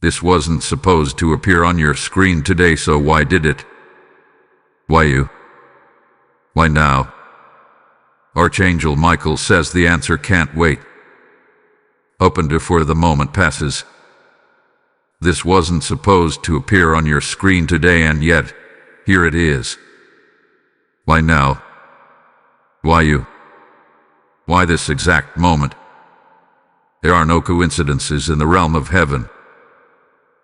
This wasn't supposed to appear on your screen today, so why did it? Why you? Why now? Archangel Michael says the answer can't wait. Open before the moment passes. This wasn't supposed to appear on your screen today, and yet, here it is. Why now? Why you? Why this exact moment? There are no coincidences in the realm of heaven.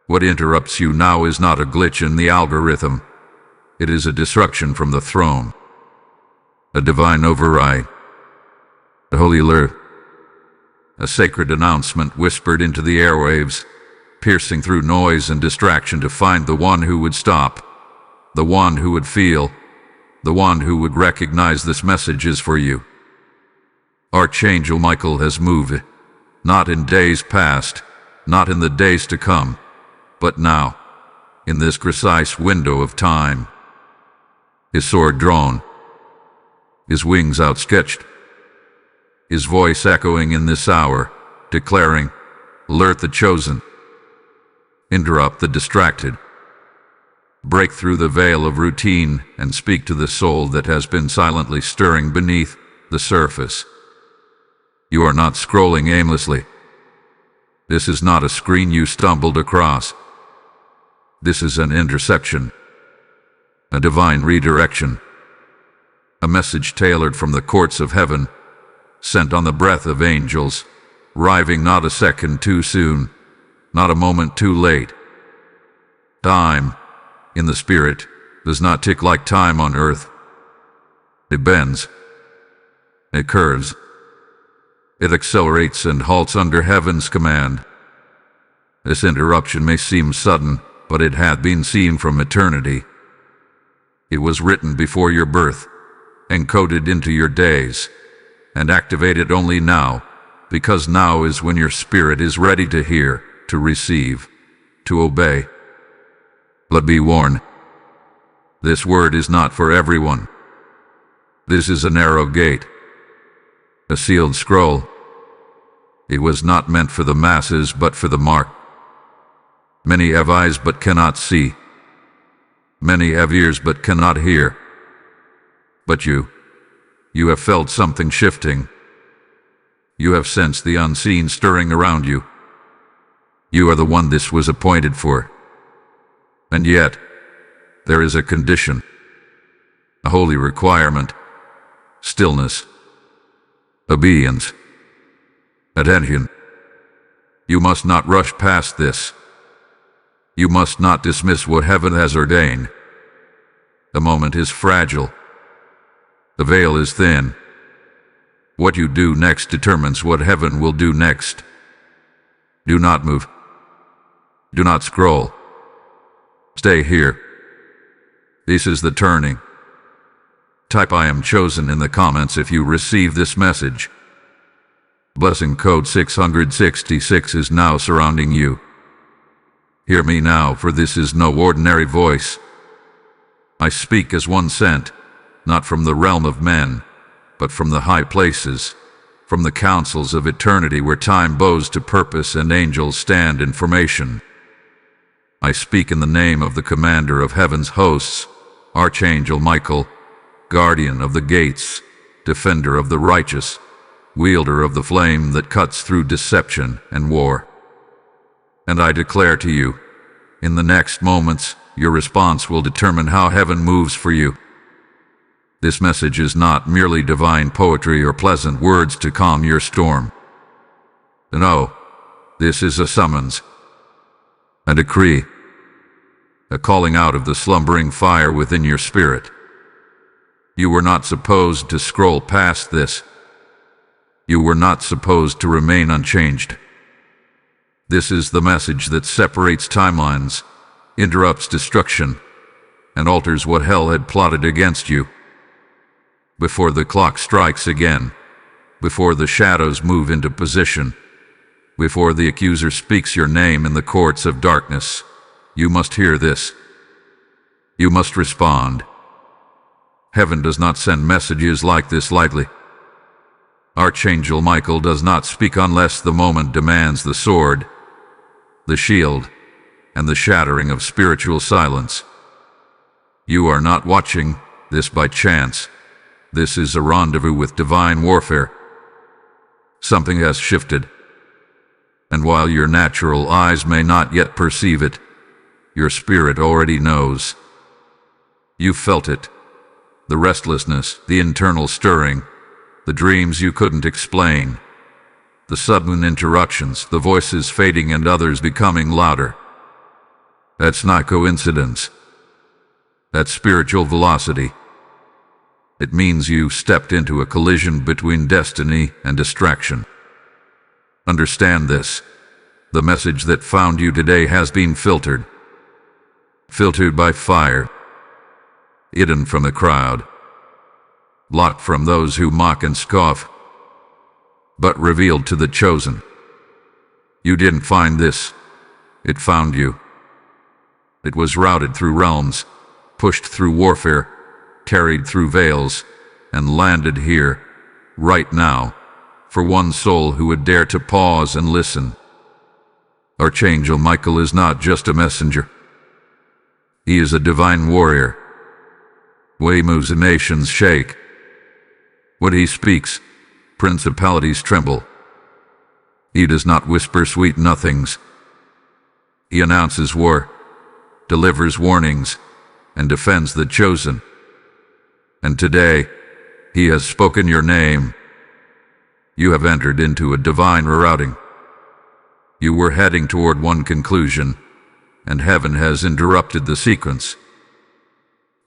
What interrupts you now is not a glitch in the algorithm. It is a disruption from the throne. A divine override. A holy alert. A sacred announcement whispered into the airwaves, piercing through noise and distraction to find the one who would stop, the one who would feel, the one who would recognize this message is for you. Archangel Michael has moved, not in days past, not in the days to come, but now, in this precise window of time. His sword drawn, his wings outstretched, his voice echoing in this hour, declaring, alert the chosen, interrupt the distracted, break through the veil of routine and speak to the soul that has been silently stirring beneath the surface. You are not scrolling aimlessly. This is not a screen you stumbled across. This is an interception, a divine redirection, a message tailored from the courts of heaven, sent on the breath of angels, arriving not a second too soon, not a moment too late. Time, in the spirit, does not tick like time on earth. It bends. It curves. It accelerates and halts under heaven's command. This interruption may seem sudden, but it had been seen from eternity. It was written before your birth, encoded into your days, and activated only now, because now is when your spirit is ready to hear, to receive, to obey. But be warned, this word is not for everyone. This is a narrow gate, a sealed scroll. It was not meant for the masses, but for the mark. Many have eyes but cannot see. Many have ears but cannot hear. But you have felt something shifting. You have sensed the unseen stirring around you. You are the one this was appointed for. And yet, there is a condition, a holy requirement: stillness, obedience, attention. You must not rush past this. You must not dismiss what heaven has ordained. The moment is fragile. The veil is thin. What you do next determines what heaven will do next. Do not move. Do not scroll. Stay here. This is the turning. Type "I am chosen" in the comments if you receive this message. Blessing code 666 is now surrounding you. Hear me now, for this is no ordinary voice. I speak as one sent, not from the realm of men, but from the high places, from the councils of eternity where time bows to purpose and angels stand in formation. I speak in the name of the commander of heaven's hosts, Archangel Michael, guardian of the gates, defender of the righteous, wielder of the flame that cuts through deception and war. And I declare to you, in the next moments, your response will determine how heaven moves for you. This message is not merely divine poetry or pleasant words to calm your storm. No, this is a summons, a decree, a calling out of the slumbering fire within your spirit. You were not supposed to scroll past this. You were not supposed to remain unchanged. This is the message that separates timelines, interrupts destruction, and alters what hell had plotted against you. Before the clock strikes again, before the shadows move into position, before the accuser speaks your name in the courts of darkness, you must hear this. You must respond. Heaven does not send messages like this lightly. Archangel Michael does not speak unless the moment demands the sword, the shield, and the shattering of spiritual silence. You are not watching this by chance. This is a rendezvous with divine warfare. Something has shifted, and while your natural eyes may not yet perceive it, your spirit already knows. You felt it, the restlessness, the internal stirring, the dreams you couldn't explain, the sudden interruptions, the voices fading and others becoming louder. That's not coincidence. That's spiritual velocity. It means you stepped into a collision between destiny and distraction. Understand this. The message that found you today has been filtered. Filtered by fire. Hidden from the crowd. Locked from those who mock and scoff. But revealed to the chosen. You didn't find this. It found you. It was routed through realms, pushed through warfare, carried through veils, and landed here, right now, for one soul who would dare to pause and listen. Archangel Michael is not just a messenger. He is a divine warrior. When he moves, the nations shake. When he speaks, principalities tremble. He does not whisper sweet nothings. He announces war, delivers warnings, and defends the chosen. And today, he has spoken your name. You have entered into a divine rerouting. You were heading toward one conclusion, and heaven has interrupted the sequence.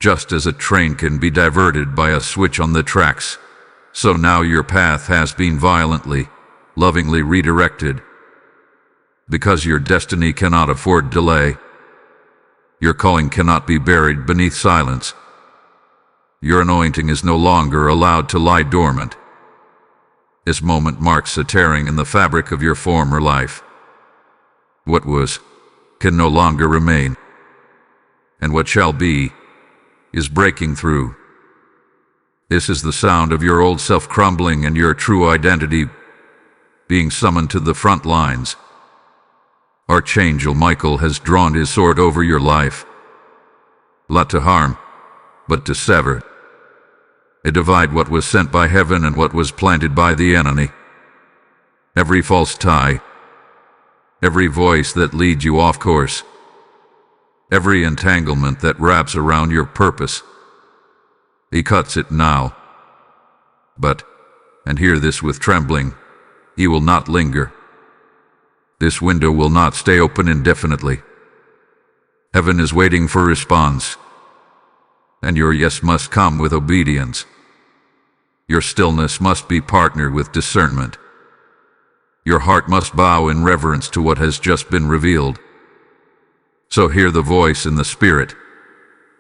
Just as a train can be diverted by a switch on the tracks, so now your path has been violently, lovingly redirected. Because your destiny cannot afford delay. Your calling cannot be buried beneath silence. Your anointing is no longer allowed to lie dormant. This moment marks a tearing in the fabric of your former life. What was can no longer remain, and what shall be is breaking through. This is the sound of your old self crumbling and your true identity being summoned to the front lines. Archangel Michael has drawn his sword over your life, not to harm, but to sever. To divide what was sent by heaven and what was planted by the enemy. Every false tie, every voice that leads you off course, every entanglement that wraps around your purpose. He cuts it now. But, and hear this with trembling, he will not linger. This window will not stay open indefinitely. Heaven is waiting for response, and your yes must come with obedience. Your stillness must be partnered with discernment. Your heart must bow in reverence to what has just been revealed. So hear the voice in the Spirit.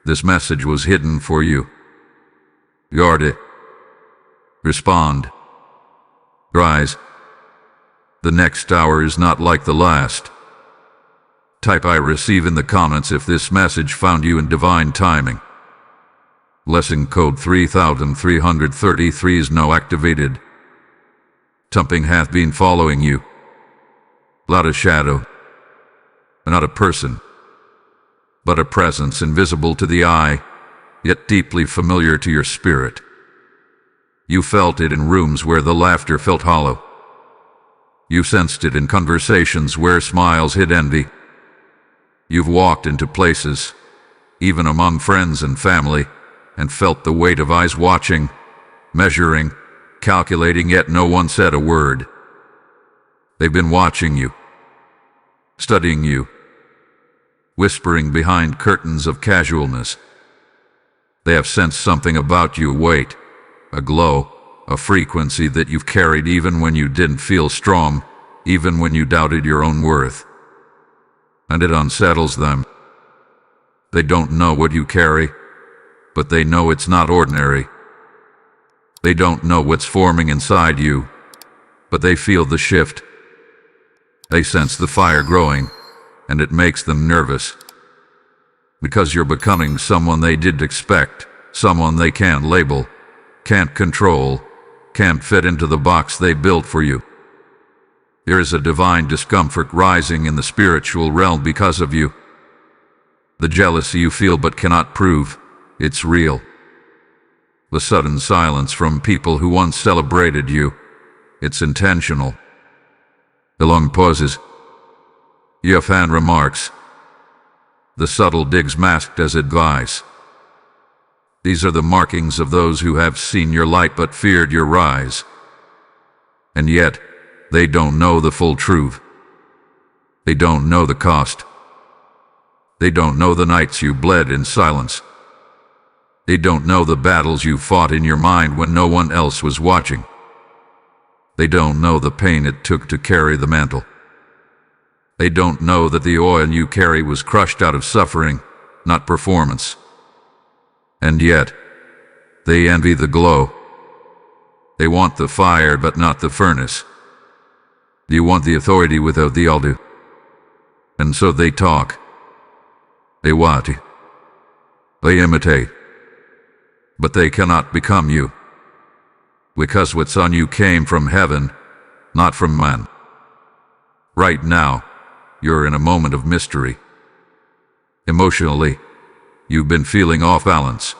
This message was hidden for you. Guard it. Respond. Rise. The next hour is not like the last. Type I receive in the comments if this message found you in divine timing. Lesson code 3333 is now activated. Something hath been following you. Not a shadow, not a person, but a presence invisible to the eye, yet deeply familiar to your spirit. You felt it in rooms where the laughter felt hollow. You sensed it in conversations where smiles hid envy. You've walked into places, even among friends and family, and felt the weight of eyes watching, measuring, calculating, yet no one said a word. They've been watching you, studying you, whispering behind curtains of casualness. They have sensed something about you, weight, a glow, a frequency that you've carried even when you didn't feel strong, even when you doubted your own worth. And it unsettles them. They don't know what you carry, but they know it's not ordinary. They don't know what's forming inside you, but they feel the shift. They sense the fire growing, and it makes them nervous. Because you're becoming someone they didn't expect, someone they can't label, can't control, can't fit into the box they built for you. There is a divine discomfort rising in the spiritual realm because of you. The jealousy you feel but cannot prove, it's real. The sudden silence from people who once celebrated you, it's intentional. The long pauses. Yafan remarks. The subtle digs masked as advice. These are the markings of those who have seen your light but feared your rise. And yet, they don't know the full truth. They don't know the cost. They don't know the nights you bled in silence. They don't know the battles you fought in your mind when no one else was watching. They don't know the pain it took to carry the mantle. They don't know that the oil you carry was crushed out of suffering, not performance. And yet, they envy the glow. They want the fire but not the furnace. You want the authority without the aldu. And so they talk. They what? They imitate. But they cannot become you. Because what's on you came from heaven, not from man. Right now, you're in a moment of mystery. Emotionally, you've been feeling off balance.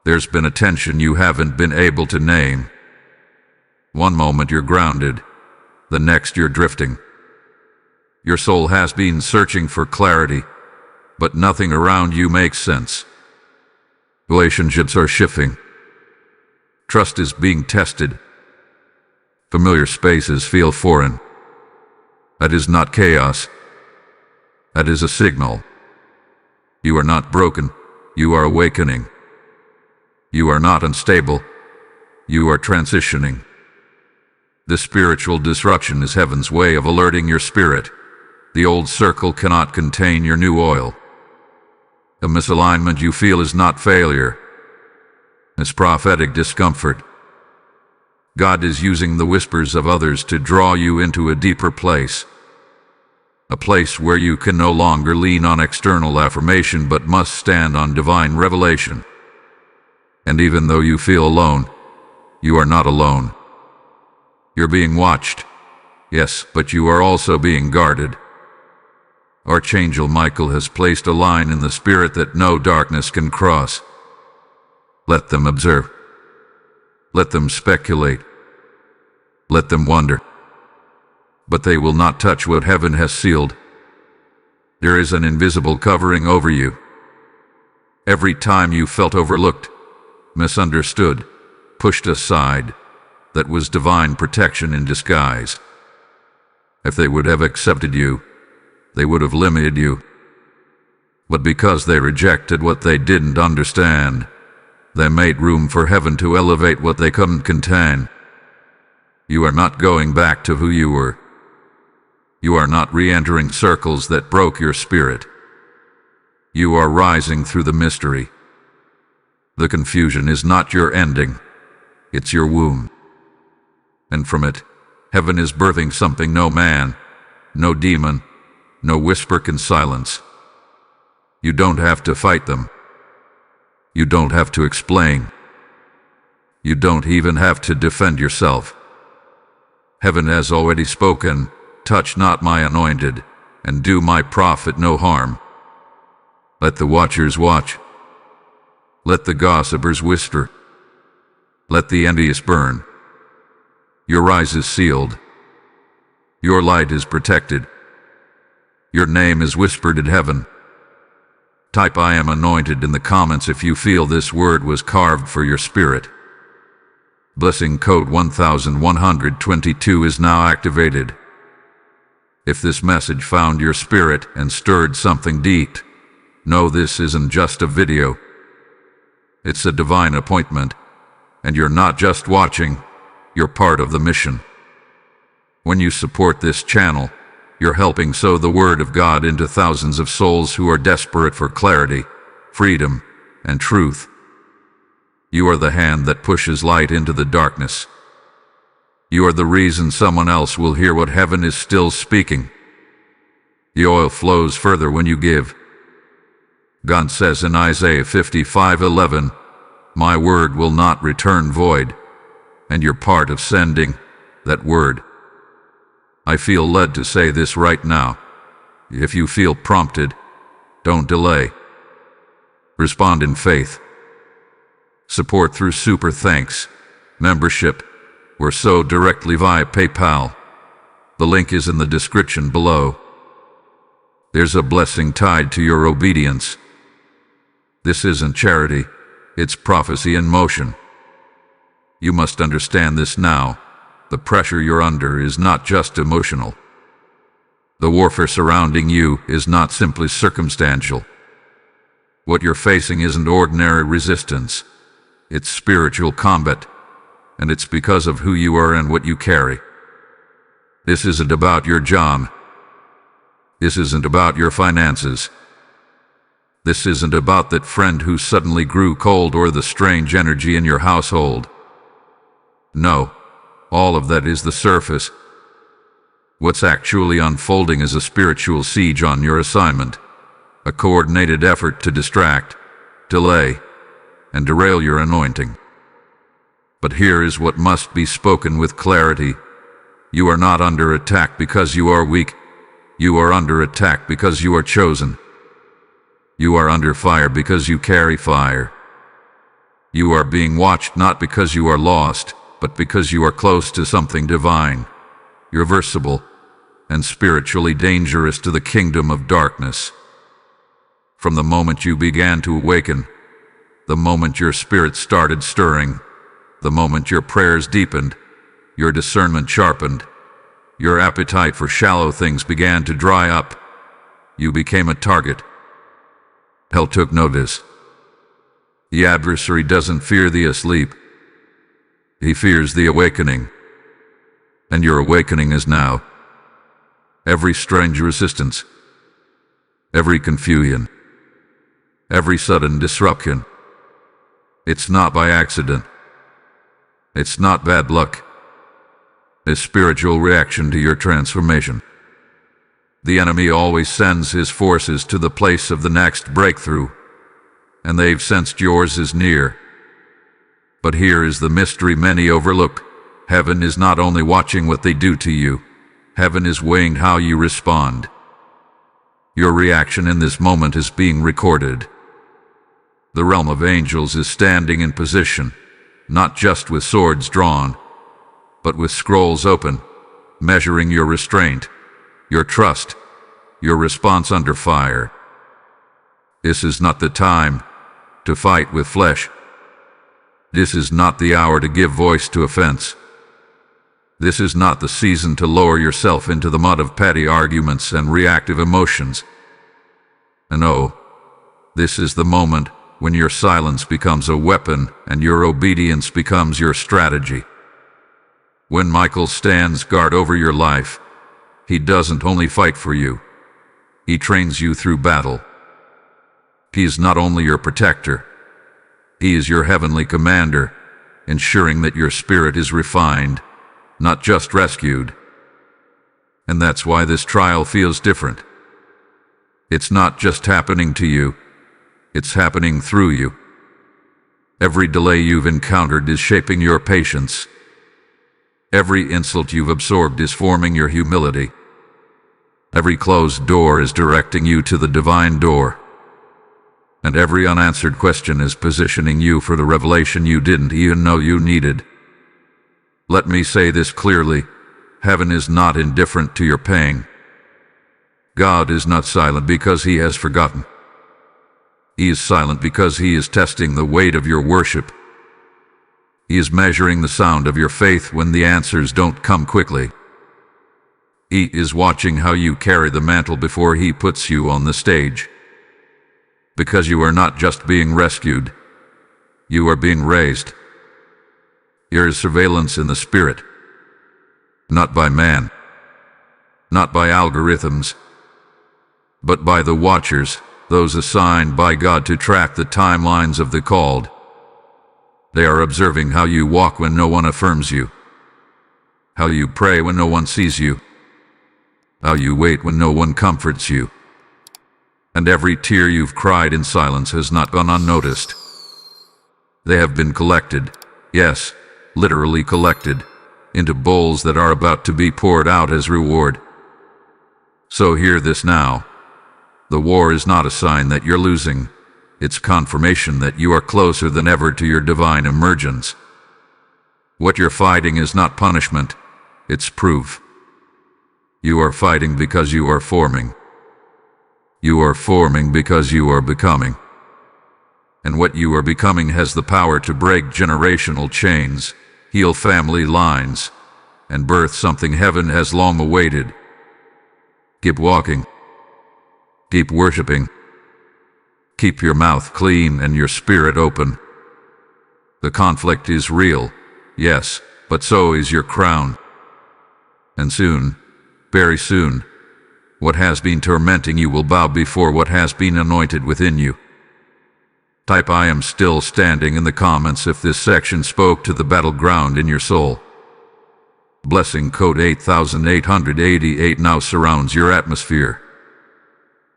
There's been a tension you haven't been able to name. One moment you're grounded, the next you're drifting. Your soul has been searching for clarity, but nothing around you makes sense. Relationships are shifting. Trust is being tested. Familiar spaces feel foreign. That is not chaos. That is a signal. You are not broken. You are awakening. You are not unstable. You are transitioning. This spiritual disruption is heaven's way of alerting your spirit. The old circle cannot contain your new oil. The misalignment you feel is not failure. It's prophetic discomfort. God is using the whispers of others to draw you into a deeper place. A place where you can no longer lean on external affirmation but must stand on divine revelation. And even though you feel alone, you are not alone. You're being watched. Yes, but you are also being guarded. Archangel Michael has placed a line in the spirit that no darkness can cross. Let them observe. Let them speculate. Let them wonder. But they will not touch what heaven has sealed. There is an invisible covering over you. Every time you felt overlooked, misunderstood, pushed aside, that was divine protection in disguise. If they would have accepted you, they would have limited you. But because they rejected what they didn't understand, they made room for heaven to elevate what they couldn't contain. You are not going back to who you were. You are not re-entering circles that broke your spirit. You are rising through the mystery. The confusion is not your ending. It's your womb. And from it, heaven is birthing something no man, no demon, no whisper can silence. You don't have to fight them. You don't have to explain. You don't even have to defend yourself. Heaven has already spoken, touch not my anointed, and do my prophet no harm. Let the watchers watch. Let the gossipers whisper. Let the envious burn. Your rise is sealed. Your light is protected. Your name is whispered in heaven. Type I am anointed in the comments if you feel this word was carved for your spirit. Blessing code 1122 is now activated. If this message found your spirit and stirred something deep, know this isn't just a video. It's a divine appointment, and you're not just watching, you're part of the mission. When you support this channel, you're helping sow the word of God into thousands of souls who are desperate for clarity, freedom, and truth. You are the hand that pushes light into the darkness. You are the reason someone else will hear what heaven is still speaking. The oil flows further when you give. God says in Isaiah 55:11, "My word will not return void," and you're part of sending that word. I feel led to say this right now. If you feel prompted, don't delay. Respond in faith. Support through super thanks, membership, or so directly via PayPal. The link is in the description below. There's a blessing tied to your obedience. This isn't charity, it's prophecy in motion. You must understand this now. The pressure you're under is not just emotional. The warfare surrounding you is not simply circumstantial. What you're facing isn't ordinary resistance. It's spiritual combat, and it's because of who you are and what you carry. This isn't about your job. This isn't about your finances. This isn't about that friend who suddenly grew cold or the strange energy in your household. No, all of that is the surface. What's actually unfolding is a spiritual siege on your assignment, a coordinated effort to distract, delay, and derail your anointing. But here is what must be spoken with clarity. You are not under attack because you are weak. You are under attack because you are chosen. You are under fire because you carry fire. You are being watched not because you are lost, but because you are close to something divine, irreversible, and spiritually dangerous to the kingdom of darkness. From the moment you began to awaken, the moment your spirit started stirring, the moment your prayers deepened, your discernment sharpened, your appetite for shallow things began to dry up, you became a target. Hell took notice. The adversary doesn't fear the asleep. He fears the awakening. And your awakening is now. Every strange resistance, every confusion, every sudden disruption, it's not by accident. It's not bad luck. It's spiritual reaction to your transformation. The enemy always sends his forces to the place of the next breakthrough, and they've sensed yours is near. But here is the mystery many overlook. Heaven is not only watching what they do to you, heaven is weighing how you respond. Your reaction in this moment is being recorded. The realm of angels is standing in position, not just with swords drawn, but with scrolls open, measuring your restraint, your trust, your response under fire. This is not the time to fight with flesh. This is not the hour to give voice to offense. This is not the season to lower yourself into the mud of petty arguments and reactive emotions. And oh, this is the moment when your silence becomes a weapon and your obedience becomes your strategy. When Michael stands guard over your life, he doesn't only fight for you, he trains you through battle. He is not only your protector, he is your heavenly commander, ensuring that your spirit is refined, not just rescued. And that's why this trial feels different. It's not just happening to you, it's happening through you. Every delay you've encountered is shaping your patience. Every insult you've absorbed is forming your humility. Every closed door is directing you to the divine door. And every unanswered question is positioning you for the revelation you didn't even know you needed. Let me say this clearly. Heaven is not indifferent to your pain. God is not silent because he has forgotten. He is silent because he is testing the weight of your worship. He is measuring the sound of your faith when the answers don't come quickly. He is watching how you carry the mantle before he puts you on the stage. Because you are not just being rescued, you are being raised. There is surveillance in the spirit, not by man, not by algorithms, but by the watchers, those assigned by God to track the timelines of the called. They are observing how you walk when no one affirms you, how you pray when no one sees you, how you wait when no one comforts you. And every tear you've cried in silence has not gone unnoticed. They have been collected, yes, literally collected, into bowls that are about to be poured out as reward. So hear this now. The war is not a sign that you're losing. It's confirmation that you are closer than ever to your divine emergence. What you're fighting is not punishment, it's proof. You are fighting because you are forming. You are forming because you are becoming. And what you are becoming has the power to break generational chains, heal family lines, and birth something heaven has long awaited. Keep walking. Keep worshiping. Keep your mouth clean and your spirit open. The conflict is real, yes, but so is your crown. And soon, very soon, what has been tormenting you will bow before what has been anointed within you. Type "I am still standing" in the comments if this section spoke to the battleground in your soul. Blessing code 8888 now surrounds your atmosphere.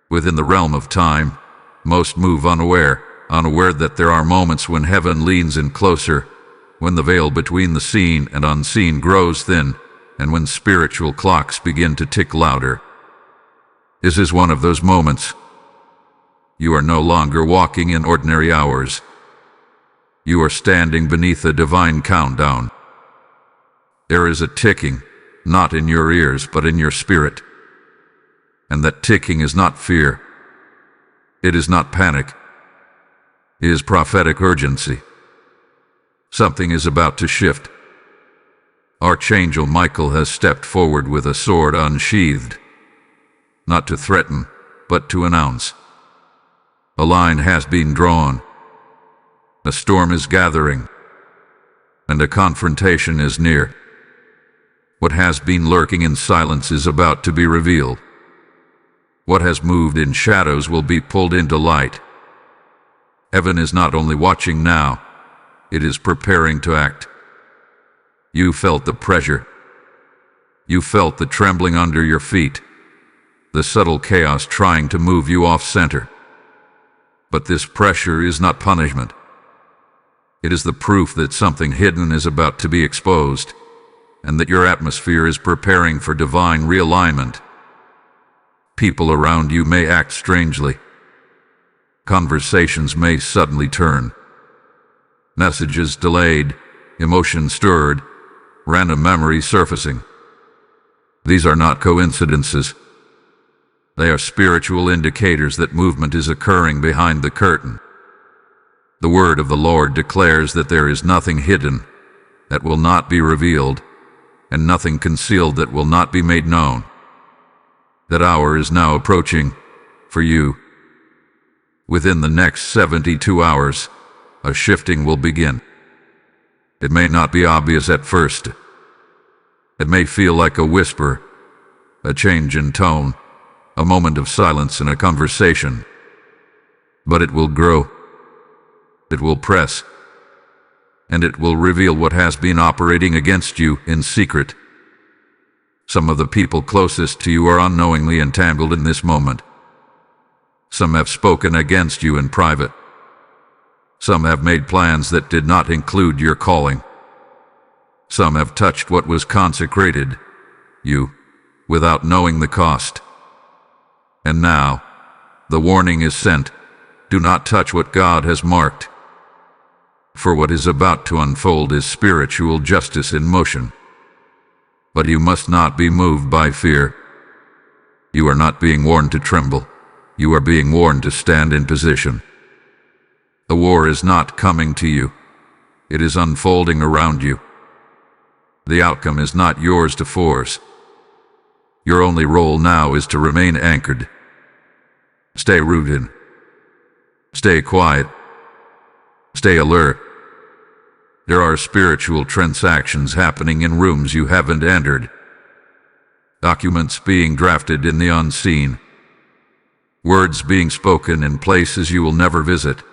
Within the realm of time, most move unaware that there are moments when heaven leans in closer, when the veil between the seen and unseen grows thin, and when spiritual clocks begin to tick louder. This is one of those moments. You are no longer walking in ordinary hours. You are standing beneath a divine countdown. There is a ticking, not in your ears but in your spirit. And that ticking is not fear. It is not panic. It is prophetic urgency. Something is about to shift. Archangel Michael has stepped forward with a sword unsheathed, not to threaten, but to announce. A line has been drawn. A storm is gathering, and a confrontation is near. What has been lurking in silence is about to be revealed. What has moved in shadows will be pulled into light. Heaven is not only watching now, it is preparing to act. You felt the pressure. You felt the trembling under your feet, the subtle chaos trying to move you off center. But this pressure is not punishment. It is the proof that something hidden is about to be exposed, and that your atmosphere is preparing for divine realignment. People around you may act strangely. Conversations may suddenly turn. Messages delayed, emotions stirred, random memories surfacing. These are not coincidences. They are spiritual indicators that movement is occurring behind the curtain. The word of the Lord declares that there is nothing hidden that will not be revealed, and nothing concealed that will not be made known. That hour is now approaching for you. Within the next 72 hours, a shifting will begin. It may not be obvious at first. It may feel like a whisper, a change in tone, a moment of silence in a conversation. But it will grow. It will press. And it will reveal what has been operating against you in secret. Some of the people closest to you are unknowingly entangled in this moment. Some have spoken against you in private. Some have made plans that did not include your calling. Some have touched what was consecrated, you, without knowing the cost. And now, the warning is sent, do not touch what God has marked. For what is about to unfold is spiritual justice in motion. But you must not be moved by fear. You are not being warned to tremble. You are being warned to stand in position. The war is not coming to you. It is unfolding around you. The outcome is not yours to force. Your only role now is to remain anchored. Stay rooted. Stay quiet. Stay alert. There are spiritual transactions happening in rooms you haven't entered. Documents being drafted in the unseen. Words being spoken in places you will never visit.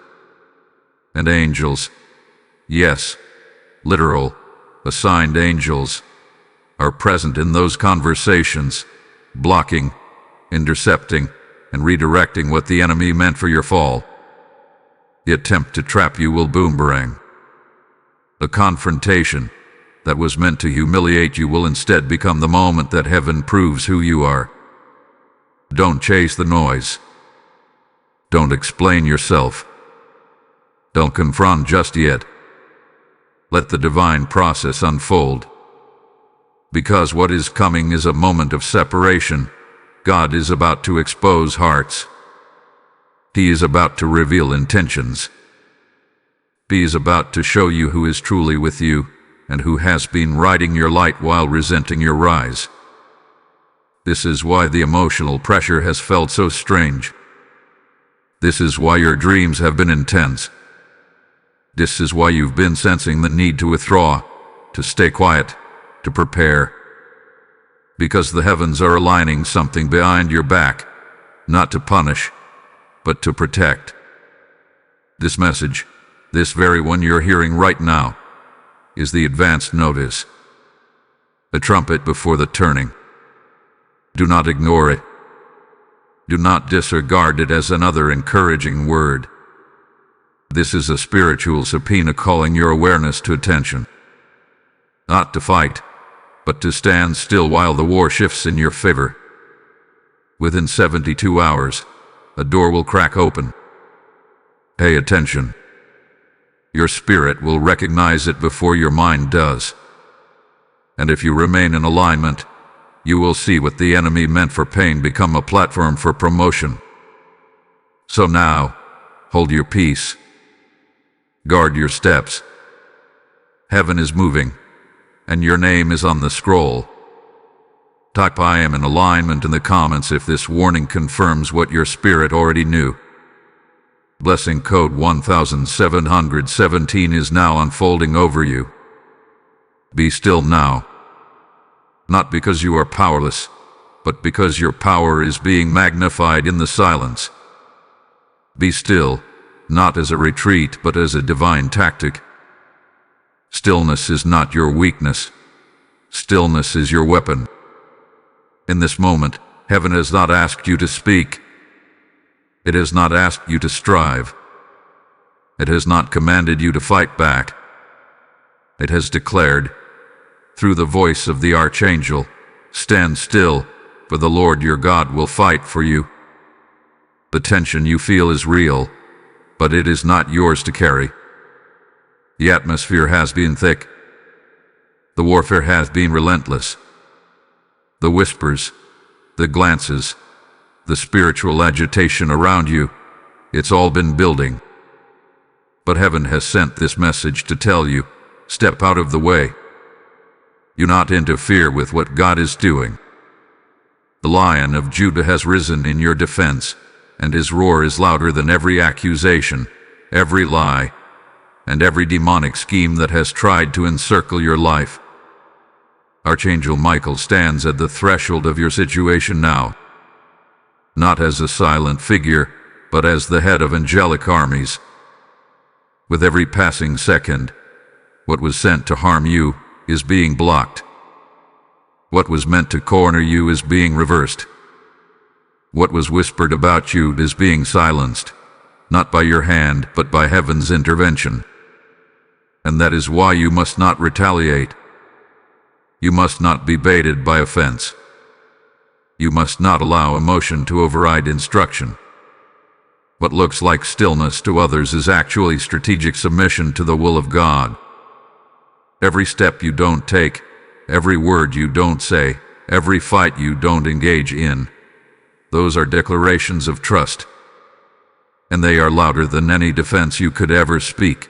And angels, yes, literal, assigned angels, are present in those conversations, blocking, intercepting, and redirecting what the enemy meant for your fall. The attempt to trap you will boomerang. The confrontation, that was meant to humiliate you will instead become the moment that heaven proves who you are. Don't chase the noise. Don't explain yourself. Don't confront just yet. Let the divine process unfold. Because what is coming is a moment of separation. God is about to expose hearts. He is about to reveal intentions. He is about to show you who is truly with you and who has been riding your light while resenting your rise. This is why the emotional pressure has felt so strange. This is why your dreams have been intense. This is why you've been sensing the need to withdraw, to stay quiet, to prepare. Because the heavens are aligning something behind your back, not to punish, but to protect. This message, this very one you're hearing right now, is the advanced notice. A trumpet before the turning. Do not ignore it. Do not disregard it as another encouraging word. This is a spiritual subpoena calling your awareness to attention. Not to fight, but to stand still while the war shifts in your favor. Within 72 hours, a door will crack open. Pay attention. Your spirit will recognize it before your mind does. And if you remain in alignment, you will see what the enemy meant for pain become a platform for promotion. So now, hold your peace. Guard your steps. Heaven is moving, and your name is on the scroll. Type "I am in alignment" in the comments if this warning confirms what your spirit already knew. Blessing code 1717 is now unfolding over you. Be still now. Not because you are powerless, but because your power is being magnified in the silence. Be still, not as a retreat, but as a divine tactic. Stillness is not your weakness. Stillness is your weapon. In this moment, heaven has not asked you to speak. It has not asked you to strive. It has not commanded you to fight back. It has declared, through the voice of the Archangel, stand still, for the Lord your God will fight for you. The tension you feel is real, but it is not yours to carry. The atmosphere has been thick. The warfare has been relentless. The whispers, the glances, the spiritual agitation around you, it's all been building. But heaven has sent this message to tell you, step out of the way. Do not interfere with what God is doing. The Lion of Judah has risen in your defense, and his roar is louder than every accusation, every lie, and every demonic scheme that has tried to encircle your life. Archangel Michael stands at the threshold of your situation now, not as a silent figure, but as the head of angelic armies. With every passing second, what was sent to harm you is being blocked. What was meant to corner you is being reversed. What was whispered about you is being silenced, not by your hand, but by heaven's intervention. And that is why you must not retaliate. You must not be baited by offense. You must not allow emotion to override instruction. What looks like stillness to others is actually strategic submission to the will of God. Every step you don't take, every word you don't say, every fight you don't engage in, those are declarations of trust. And they are louder than any defense you could ever speak.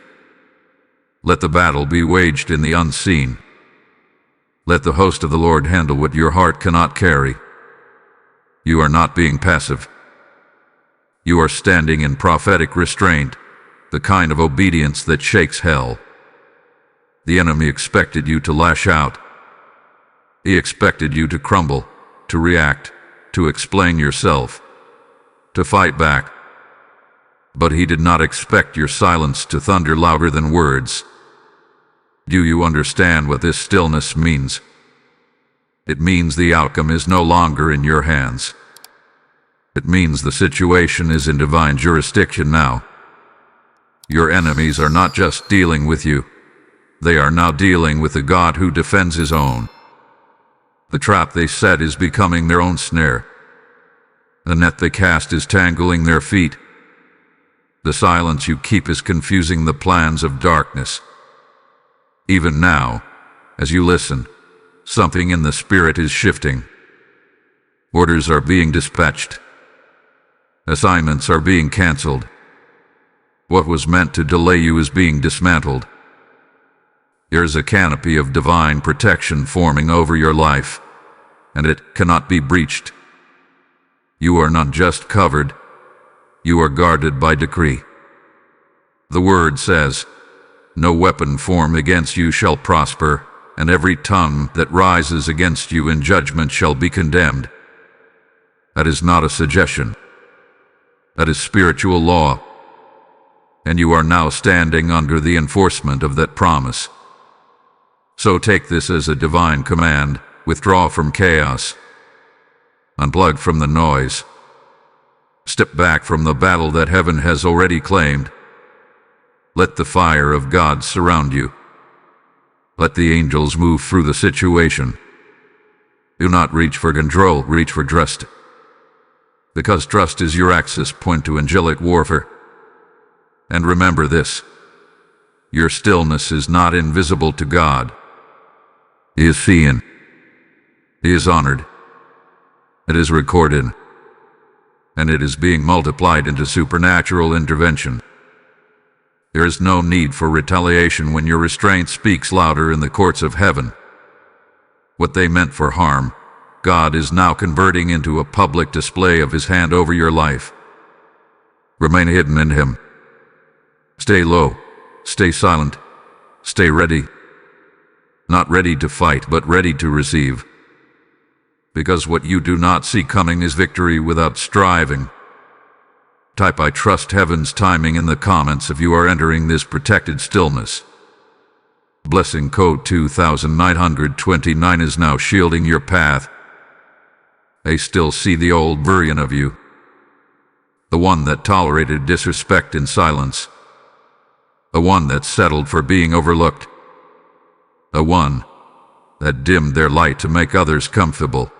Let the battle be waged in the unseen. Let the host of the Lord handle what your heart cannot carry. You are not being passive. You are standing in prophetic restraint, the kind of obedience that shakes hell. The enemy expected you to lash out. He expected you to crumble, to react, to explain yourself, to fight back. But he did not expect your silence to thunder louder than words. Do you understand what this stillness means? It means the outcome is no longer in your hands. It means the situation is in divine jurisdiction now. Your enemies are not just dealing with you. They are now dealing with a God who defends his own. The trap they set is becoming their own snare. The net they cast is tangling their feet. The silence you keep is confusing the plans of darkness. Even now, as you listen, something in the spirit is shifting. Orders are being dispatched. Assignments are being canceled. What was meant to delay you is being dismantled. There is a canopy of divine protection forming over your life, and it cannot be breached. You are not just covered, you are guarded by decree. The word says, "No weapon formed against you shall prosper, and every tongue that rises against you in judgment shall be condemned." That is not a suggestion. That is spiritual law. And you are now standing under the enforcement of that promise. So take this as a divine command. Withdraw from chaos. Unplug from the noise. Step back from the battle that heaven has already claimed. Let the fire of God surround you. Let the angels move through the situation. Do not reach for control, reach for trust. Because trust is your access point to angelic warfare. And remember this: your stillness is not invisible to God. He is seen. He is honored. It is recorded. And it is being multiplied into supernatural intervention. There is no need for retaliation when your restraint speaks louder in the courts of heaven. What they meant for harm, God is now converting into a public display of his hand over your life. Remain hidden in him. Stay low. Stay silent. Stay ready. Not ready to fight, but ready to receive. Because what you do not see coming is victory without striving. Type "I trust heaven's timing" in the comments if you are entering this protected stillness. Blessing code 2929 is now shielding your path. I still see the old version of you. The one that tolerated disrespect in silence. The one that settled for being overlooked. The one that dimmed their light to make others comfortable.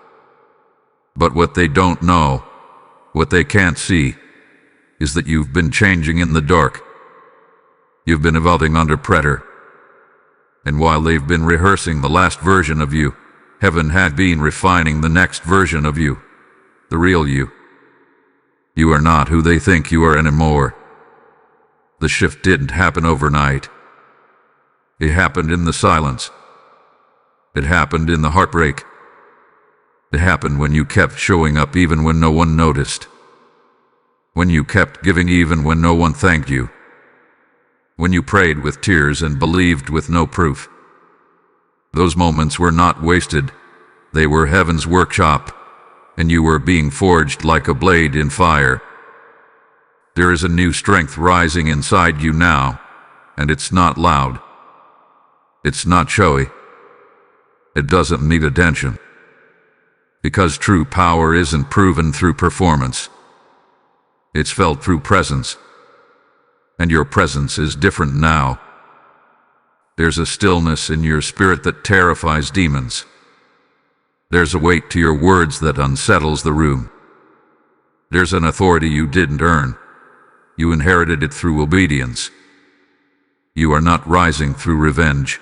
But what they don't know, what they can't see, is that you've been changing in the dark. You've been evolving under pressure. And while they've been rehearsing the last version of you, heaven had been refining the next version of you, the real you. You are not who they think you are anymore. The shift didn't happen overnight. It happened in the silence. It happened in the heartbreak. It happened when you kept showing up even when no one noticed. When you kept giving even when no one thanked you. When you prayed with tears and believed with no proof. Those moments were not wasted. They were heaven's workshop, and you were being forged like a blade in fire. There is a new strength rising inside you now, and it's not loud. It's not showy. It doesn't need attention. Because true power isn't proven through performance. It's felt through presence. And your presence is different now. There's a stillness in your spirit that terrifies demons. There's a weight to your words that unsettles the room. There's an authority you didn't earn. You inherited it through obedience. You are not rising through revenge.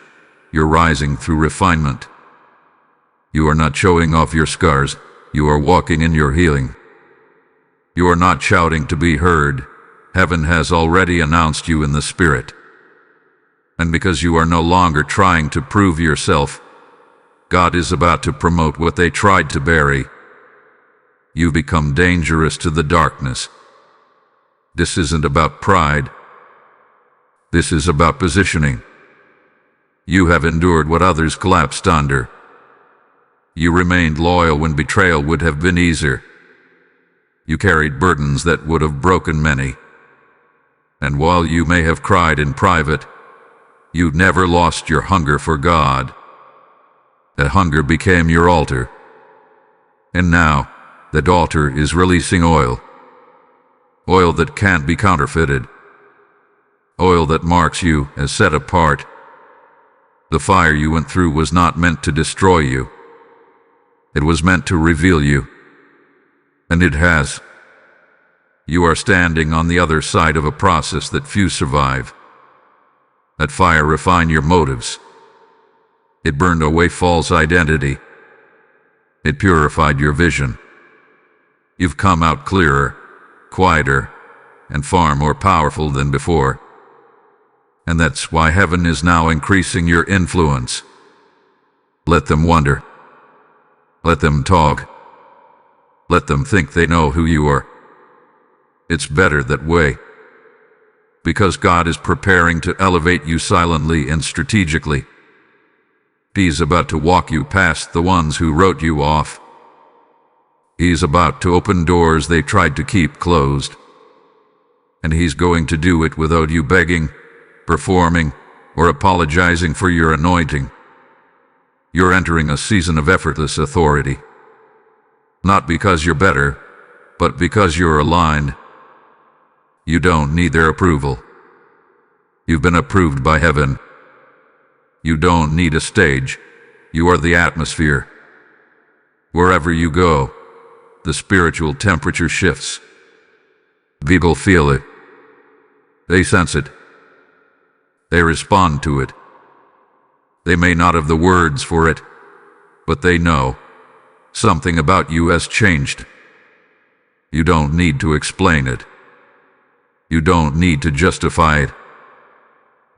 You're rising through refinement. You are not showing off your scars. You are walking in your healing. You are not shouting to be heard. Heaven has already announced you in the Spirit. And because you are no longer trying to prove yourself, God is about to promote what they tried to bury. You become dangerous to the darkness. This isn't about pride. This is about positioning. You have endured what others collapsed under. You remained loyal when betrayal would have been easier. You carried burdens that would have broken many. And while you may have cried in private, you never lost your hunger for God. That hunger became your altar. And now, that altar is releasing oil. Oil that can't be counterfeited. Oil that marks you as set apart. The fire you went through was not meant to destroy you. It was meant to reveal you. And it has. You are standing on the other side of a process that few survive. That fire refined your motives. It burned away false identity. It purified your vision. You've come out clearer, quieter, and far more powerful than before. And that's why heaven is now increasing your influence. Let them wonder. Let them talk. Let them think they know who you are. It's better that way. Because God is preparing to elevate you silently and strategically. He's about to walk you past the ones who wrote you off. He's about to open doors they tried to keep closed. And he's going to do it without you begging, performing, or apologizing for your anointing. You're entering a season of effortless authority. Not because you're better, but because you're aligned. You don't need their approval. You've been approved by heaven. You don't need a stage. You are the atmosphere. Wherever you go, the spiritual temperature shifts. People feel it. They sense it. They respond to it. They may not have the words for it, but they know something about you has changed. You don't need to explain it. You don't need to justify it.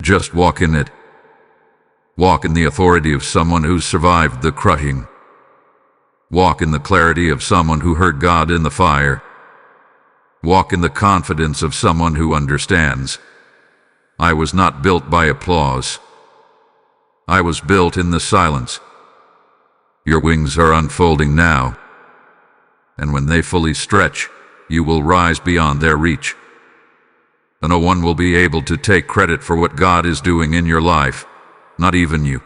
Just walk in it. Walk in the authority of someone who's survived the crushing. Walk in the clarity of someone who heard God in the fire. Walk in the confidence of someone who understands. I was not built by applause. I was built in the silence. Your wings are unfolding now. And when they fully stretch, you will rise beyond their reach. And no one will be able to take credit for what God is doing in your life, not even you.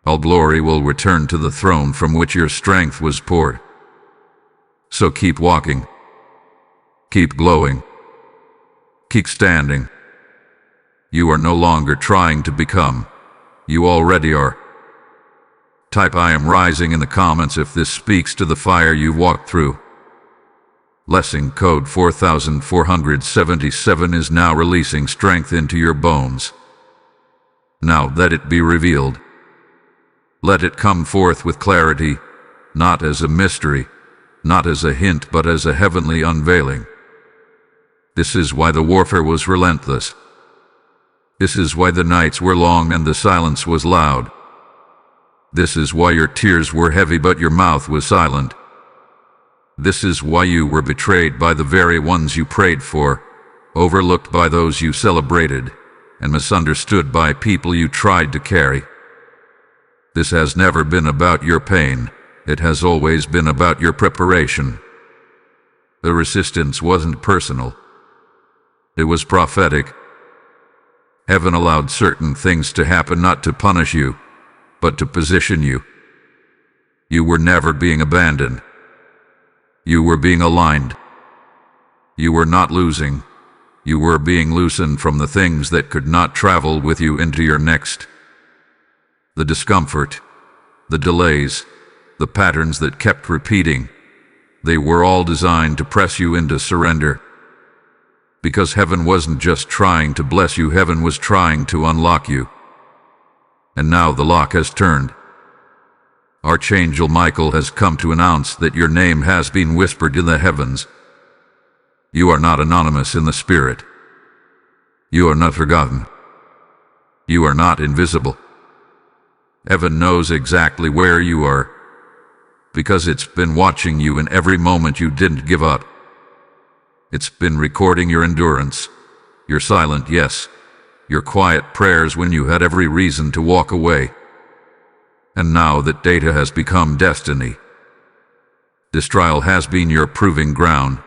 All glory will return to the throne from which your strength was poured. So keep walking. Keep glowing. Keep standing. You are no longer trying to become. You already are. Type "I am rising" in the comments if this speaks to the fire you've walked through. Blessing code 4477 is now releasing strength into your bones. Now let it be revealed. Let it come forth with clarity, not as a mystery, not as a hint, but as a heavenly unveiling. This is why the warfare was relentless. This is why the nights were long and the silence was loud. This is why your tears were heavy but your mouth was silent. This is why you were betrayed by the very ones you prayed for, overlooked by those you celebrated, and misunderstood by people you tried to carry. This has never been about your pain. It has always been about your preparation. The resistance wasn't personal. It was prophetic. Heaven allowed certain things to happen not to punish you, but to position you. You were never being abandoned. You were being aligned. You were not losing. You were being loosened from the things that could not travel with you into your next. The discomfort, the delays, the patterns that kept repeating, they were all designed to press you into surrender. Because heaven wasn't just trying to bless you, heaven was trying to unlock you. And now the lock has turned. Archangel Michael has come to announce that your name has been whispered in the heavens. You are not anonymous in the spirit. You are not forgotten. You are not invisible. Heaven knows exactly where you are, because it's been watching you in every moment you didn't give up. It's been recording your endurance, your silent yes, your quiet prayers when you had every reason to walk away. And now that data has become destiny, this trial has been your proving ground.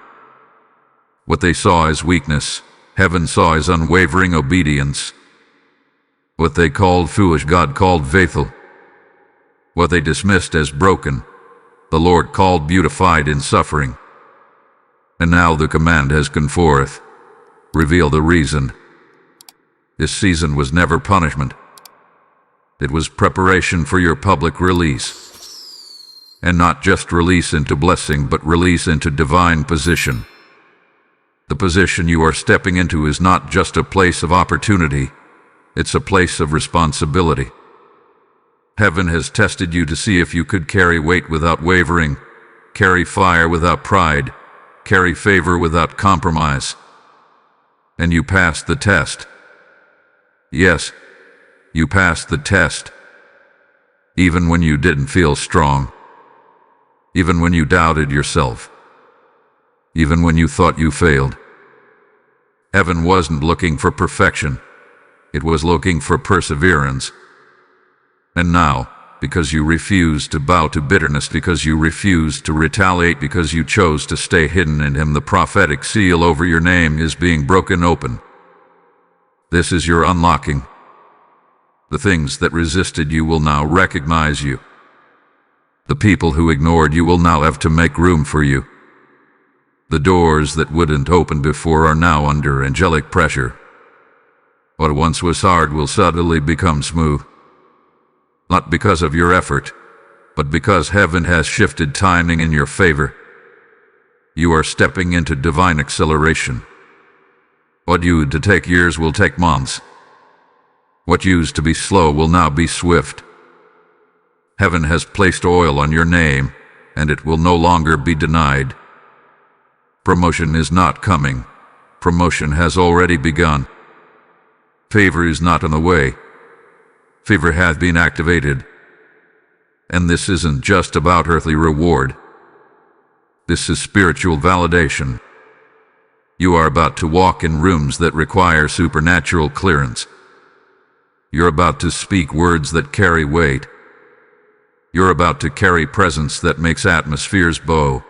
What they saw as weakness, heaven saw as unwavering obedience. What they called foolish, God called faithful. What they dismissed as broken, the Lord called beautified in suffering. And now the command has gone forth. Reveal the reason. This season was never punishment. It was preparation for your public release. And not just release into blessing, but release into divine position. The position you are stepping into is not just a place of opportunity, it's a place of responsibility. Heaven has tested you to see if you could carry weight without wavering, carry fire without pride, carry favor without compromise. And you passed the test. Yes, you passed the test. Even when you didn't feel strong. Even when you doubted yourself. Even when you thought you failed. Heaven wasn't looking for perfection. It was looking for perseverance. And now, because you refused to bow to bitterness, because you refused to retaliate, because you chose to stay hidden in Him, the prophetic seal over your name is being broken open. This is your unlocking. The things that resisted you will now recognize you. The people who ignored you will now have to make room for you. The doors that wouldn't open before are now under angelic pressure. What once was hard will suddenly become smooth. Not because of your effort, but because heaven has shifted timing in your favor. You are stepping into divine acceleration. What used to take years will take months. What used to be slow will now be swift. Heaven has placed oil on your name, and it will no longer be denied. Promotion is not coming. Promotion has already begun. Favor is not on the way. Favor has been activated. And this isn't just about earthly reward. This is spiritual validation. You are about to walk in rooms that require supernatural clearance. You're about to speak words that carry weight. You're about to carry presence that makes atmospheres bow.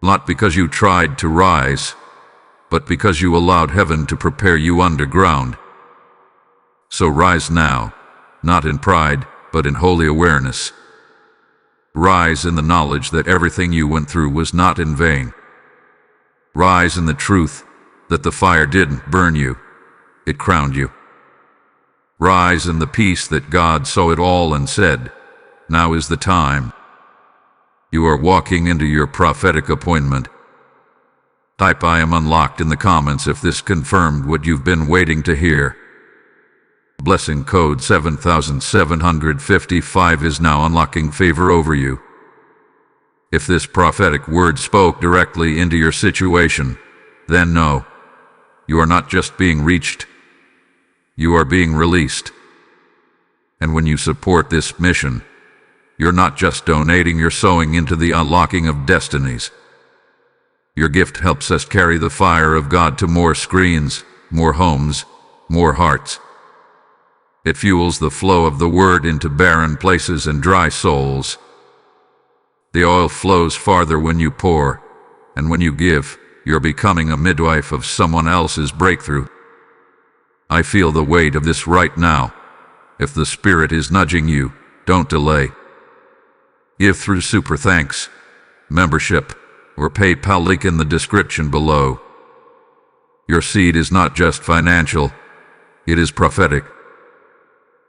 Not because you tried to rise, but because you allowed heaven to prepare you underground. So rise now, not in pride, but in holy awareness. Rise in the knowledge that everything you went through was not in vain. Rise in the truth that the fire didn't burn you, it crowned you. Rise in the peace that God saw it all and said, "Now is the time." You are walking into your prophetic appointment. Type "I am unlocked" in the comments if this confirmed what you've been waiting to hear. Blessing code 7755 is now unlocking favor over you. If this prophetic word spoke directly into your situation, then know, you are not just being reached, you are being released. And when you support this mission, you're not just donating, you're sowing into the unlocking of destinies. Your gift helps us carry the fire of God to more screens, more homes, more hearts. It fuels the flow of the word into barren places and dry souls. The oil flows farther when you pour, and when you give, you're becoming a midwife of someone else's breakthrough. I feel the weight of this right now. If the Spirit is nudging you, don't delay. Give through super thanks, membership, or PayPal link in the description below. Your seed is not just financial, it is prophetic.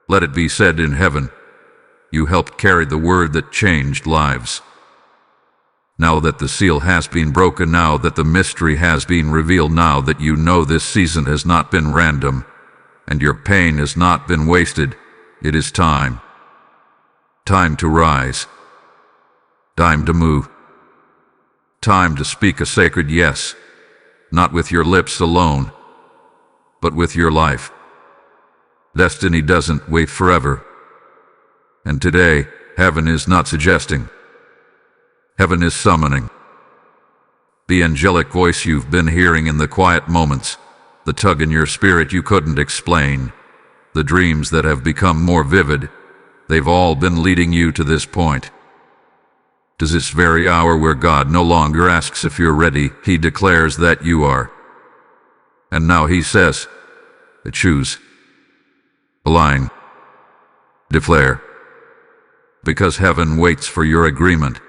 Let it be said in heaven, you helped carry the word that changed lives. Now that the seal has been broken, now that the mystery has been revealed, now that you know this season has not been random, and your pain has not been wasted, it is time. Time to rise. Time to move. Time to speak a sacred yes, not with your lips alone, but with your life. Destiny doesn't wait forever. And today, heaven is not suggesting. Heaven is summoning. The angelic voice you've been hearing in the quiet moments, the tug in your spirit you couldn't explain, the dreams that have become more vivid, they've all been leading you to this point. To this very hour where God no longer asks if you're ready, He declares that you are. And now He says, choose. Align. Declare. Because heaven waits for your agreement.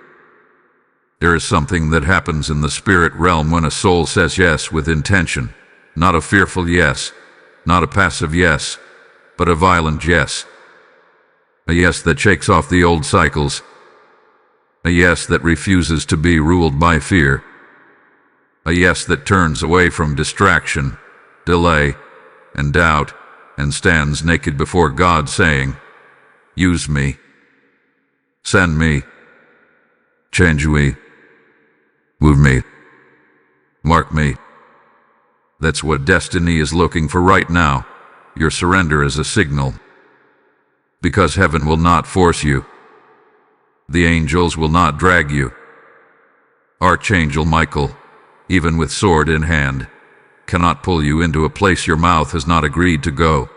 There is something that happens in the spirit realm when a soul says yes with intention, not a fearful yes, not a passive yes, but a violent yes. A yes that shakes off the old cycles. A yes that refuses to be ruled by fear. A yes that turns away from distraction, delay, and doubt, and stands naked before God saying, "Use me. Send me. Change me. Move me. Mark me." That's what destiny is looking for right now. Your surrender is a signal. Because heaven will not force you. The angels will not drag you. Archangel Michael, even with sword in hand, cannot pull you into a place your mouth has not agreed to go.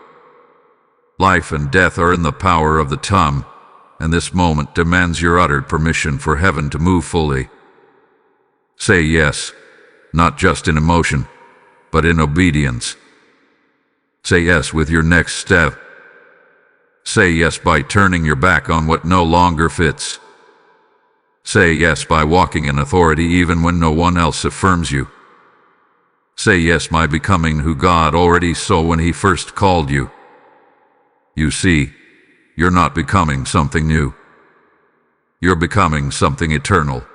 Life and death are in the power of the tongue, and this moment demands your uttered permission for heaven to move fully. Say yes, not just in emotion, but in obedience. Say yes with your next step. Say yes by turning your back on what no longer fits. Say yes by walking in authority even when no one else affirms you. Say yes by becoming who God already saw when He first called you. You see, you're not becoming something new. You're becoming something eternal.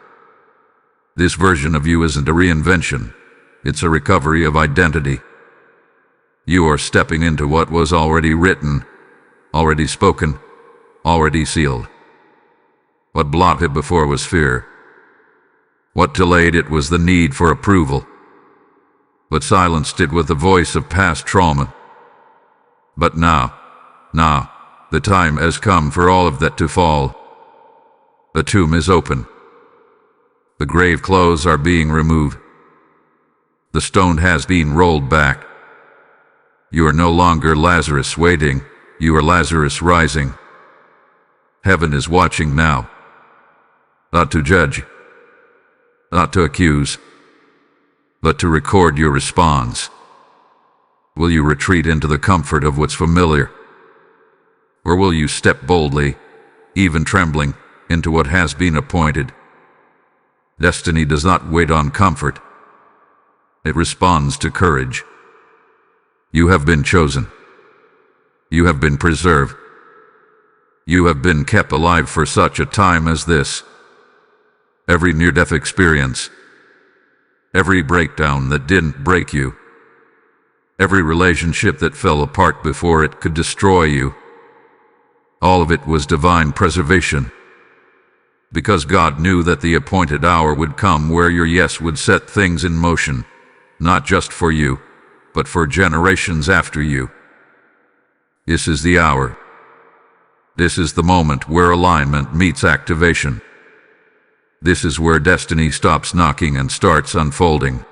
This version of you isn't a reinvention. It's a recovery of identity. You are stepping into what was already written, already spoken, already sealed. What blocked it before was fear. What delayed it was the need for approval. What silenced it was the voice of past trauma. But now, the time has come for all of that to fall. The tomb is open. The grave clothes are being removed. The stone has been rolled back. You are no longer Lazarus waiting, you are Lazarus rising. Heaven is watching now. Not to judge, not to accuse, but to record your response. Will you retreat into the comfort of what's familiar? Or will you step boldly, even trembling, into what has been appointed? Destiny does not wait on comfort. It responds to courage. You have been chosen. You have been preserved. You have been kept alive for such a time as this. Every near-death experience, every breakdown that didn't break you, every relationship that fell apart before it could destroy you, all of it was divine preservation. Because God knew that the appointed hour would come where your yes would set things in motion, not just for you, but for generations after you. This is the hour. This is the moment where alignment meets activation. This is where destiny stops knocking and starts unfolding.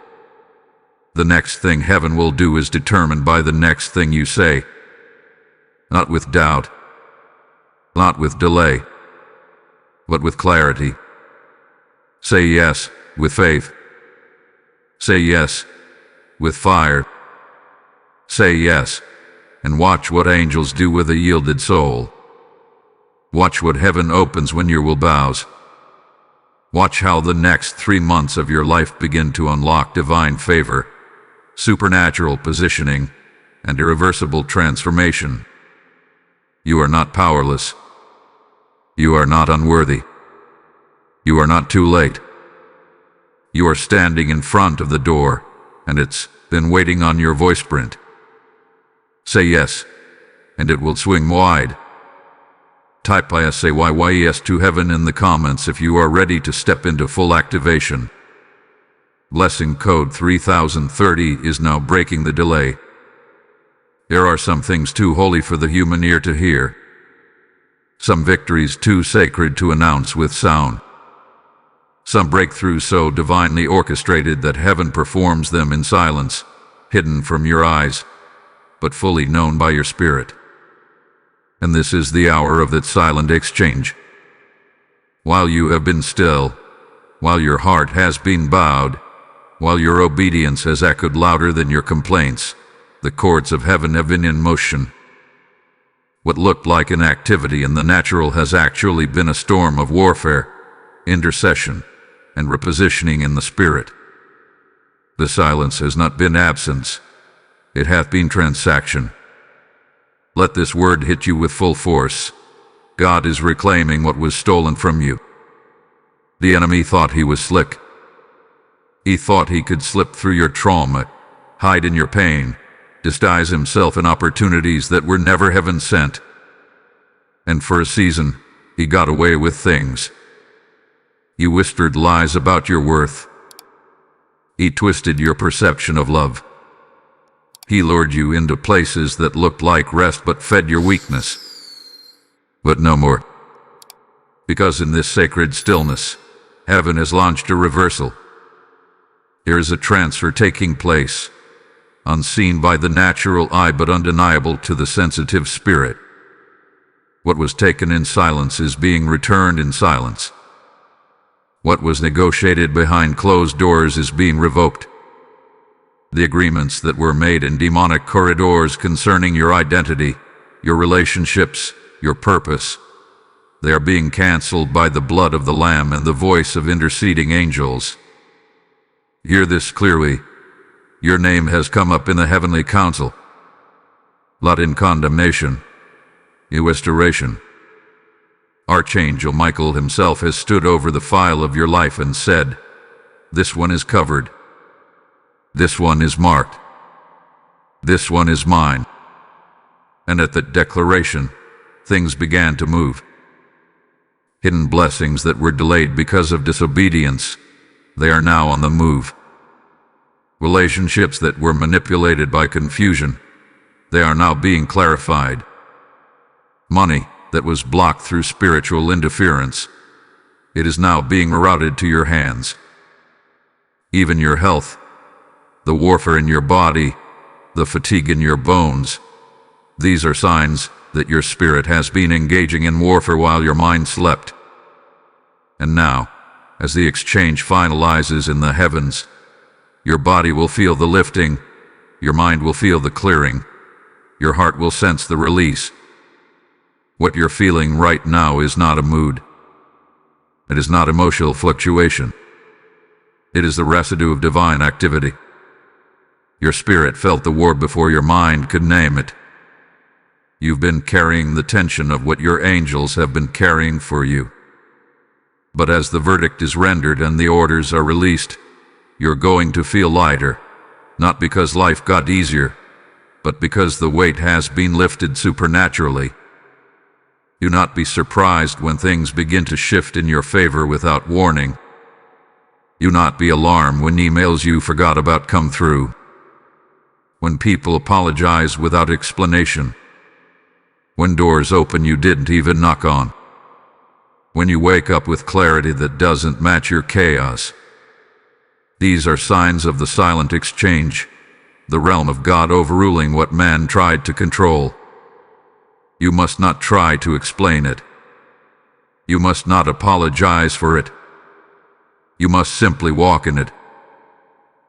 The next thing heaven will do is determined by the next thing you say. Not with doubt, not with delay, but with clarity. Say yes with faith. Say yes with fire. Say yes, and watch what angels do with a yielded soul. Watch what heaven opens when your will bows. Watch how the next 3 months of your life begin to unlock divine favor, supernatural positioning, and irreversible transformation. You are not powerless. You are not unworthy. You are not too late. You are standing in front of the door, and it's been waiting on your voice print. Say yes, and it will swing wide. Type yes to heaven in the comments if you are ready to step into full activation. Blessing code 3030 is now breaking the delay. There are some things too holy for the human ear to hear. Some victories too sacred to announce with sound. Some breakthroughs so divinely orchestrated that heaven performs them in silence, hidden from your eyes, but fully known by your spirit. And this is the hour of that silent exchange. While you have been still, while your heart has been bowed, while your obedience has echoed louder than your complaints, the chords of heaven have been in motion. What looked like an activity in the natural has actually been a storm of warfare, intercession, and repositioning in the spirit. The silence has not been absence, it hath been transaction. Let this word hit you with full force. God is reclaiming what was stolen from you. The enemy thought he was slick. He thought he could slip through your trauma, hide in your pain, disguise himself in opportunities that were never heaven sent. And for a season, he got away with things. He whispered lies about your worth. He twisted your perception of love. He lured you into places that looked like rest but fed your weakness. But no more. Because in this sacred stillness, heaven has launched a reversal. There is a transfer taking place, unseen by the natural eye but undeniable to the sensitive spirit. What was taken in silence is being returned in silence. What was negotiated behind closed doors is being revoked. The agreements that were made in demonic corridors concerning your identity, your relationships, your purpose, they are being canceled by the blood of the Lamb and the voice of interceding angels. Hear this clearly. Your name has come up in the heavenly council. Not in condemnation, in restoration. Archangel Michael himself has stood over the file of your life and said, "This one is covered. This one is marked. This one is mine." And at that declaration, things began to move. Hidden blessings that were delayed because of disobedience, they are now on the move. Relationships that were manipulated by confusion, they are now being clarified. Money that was blocked through spiritual interference, it is now being routed to your hands. Even your health, the warfare in your body, the fatigue in your bones, these are signs that your spirit has been engaging in warfare while your mind slept. And now, as the exchange finalizes in the heavens, your body will feel the lifting, your mind will feel the clearing, your heart will sense the release. What you're feeling right now is not a mood. It is not emotional fluctuation. It is the residue of divine activity. Your spirit felt the war before your mind could name it. You've been carrying the tension of what your angels have been carrying for you. But as the verdict is rendered and the orders are released, you're going to feel lighter, not because life got easier, but because the weight has been lifted supernaturally. Do not be surprised when things begin to shift in your favor without warning. Do not be alarmed when emails you forgot about come through. When people apologize without explanation. When doors open you didn't even knock on. When you wake up with clarity that doesn't match your chaos. These are signs of the silent exchange, the realm of God overruling what man tried to control. You must not try to explain it. You must not apologize for it. You must simply walk in it.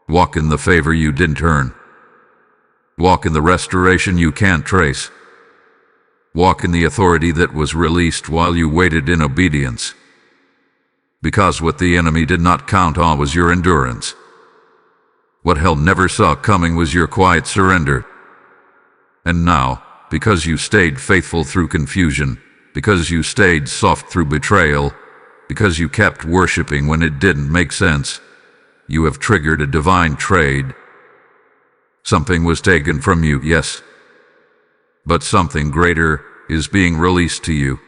Walk in the favor you didn't earn. Walk in the restoration you can't trace. Walk in the authority that was released while you waited in obedience. Because what the enemy did not count on was your endurance. What hell never saw coming was your quiet surrender. And now, because you stayed faithful through confusion, because you stayed soft through betrayal, because you kept worshiping when it didn't make sense, you have triggered a divine trade. Something was taken from you, yes. But something greater is being released to you.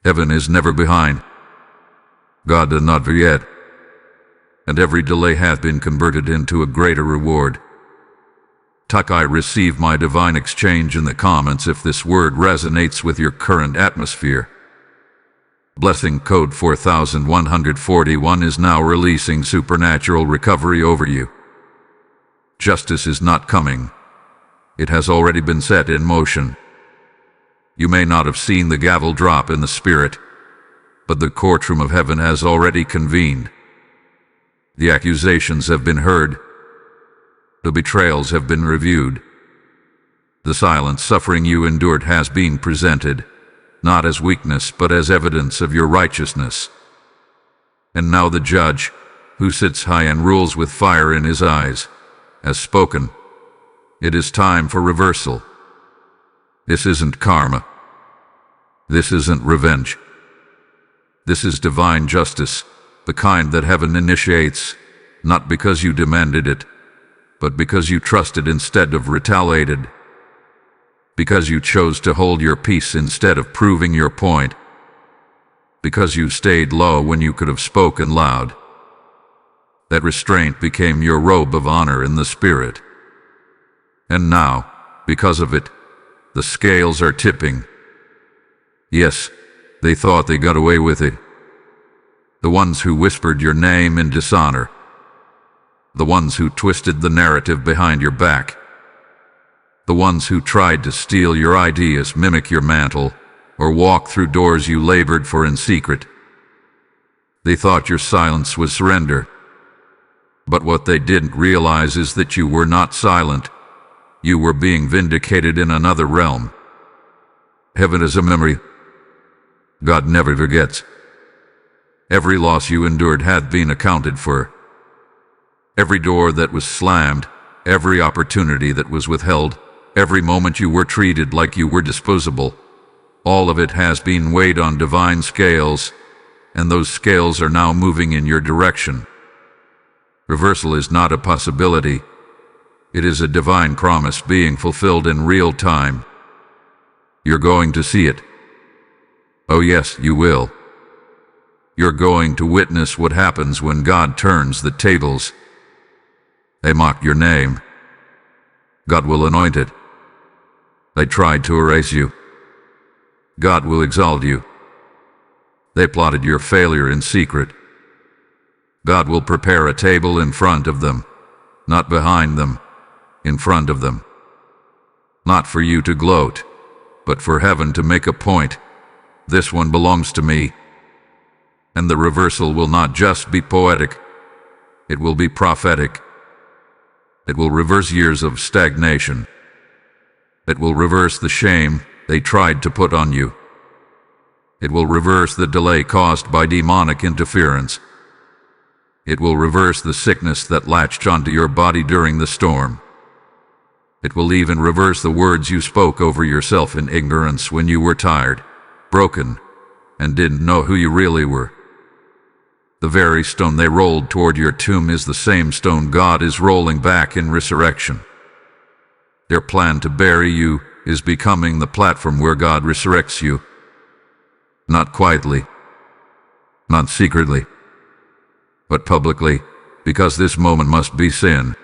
Heaven is never behind. God did not forget. And every delay hath been converted into a greater reward. I receive my divine exchange in the comments if this word resonates with your current atmosphere. Blessing code 4141 is now releasing supernatural recovery over you. Justice is not coming. It has already been set in motion. You may not have seen the gavel drop in the spirit, but the courtroom of heaven has already convened. The accusations have been heard. The betrayals have been reviewed. The silent suffering you endured has been presented, not as weakness but as evidence of your righteousness. And now the judge, who sits high and rules with fire in his eyes, has spoken. It is time for reversal. This isn't karma. This isn't revenge. This is divine justice, the kind that heaven initiates, not because you demanded it, but because you trusted instead of retaliated. Because you chose to hold your peace instead of proving your point. Because you stayed low when you could have spoken loud. That restraint became your robe of honor in the spirit. And now, because of it, the scales are tipping. Yes, they thought they got away with it. The ones who whispered your name in dishonor. The ones who twisted the narrative behind your back. The ones who tried to steal your ideas, mimic your mantle, or walk through doors you labored for in secret. They thought your silence was surrender. But what they didn't realize is that you were not silent. You were being vindicated in another realm. Heaven is a memory. God never forgets. Every loss you endured had been accounted for. Every door that was slammed, every opportunity that was withheld, every moment you were treated like you were disposable, all of it has been weighed on divine scales, and those scales are now moving in your direction. Reversal is not a possibility. It is a divine promise being fulfilled in real time. You're going to see it. Oh yes, you will. You're going to witness what happens when God turns the tables. They mocked your name. God will anoint it. They tried to erase you. God will exalt you. They plotted your failure in secret. God will prepare a table in front of them, not behind them, in front of them. Not for you to gloat, but for heaven to make a point. This one belongs to me. And the reversal will not just be poetic, it will be prophetic. It will reverse years of stagnation. It will reverse the shame they tried to put on you. It will reverse the delay caused by demonic interference. It will reverse the sickness that latched onto your body during the storm. It will even reverse the words you spoke over yourself in ignorance when you were tired, broken, and didn't know who you really were. The very stone they rolled toward your tomb is the same stone God is rolling back in resurrection. Their plan to bury you is becoming the platform where God resurrects you. Not quietly, not secretly, but publicly, because this moment must be seen.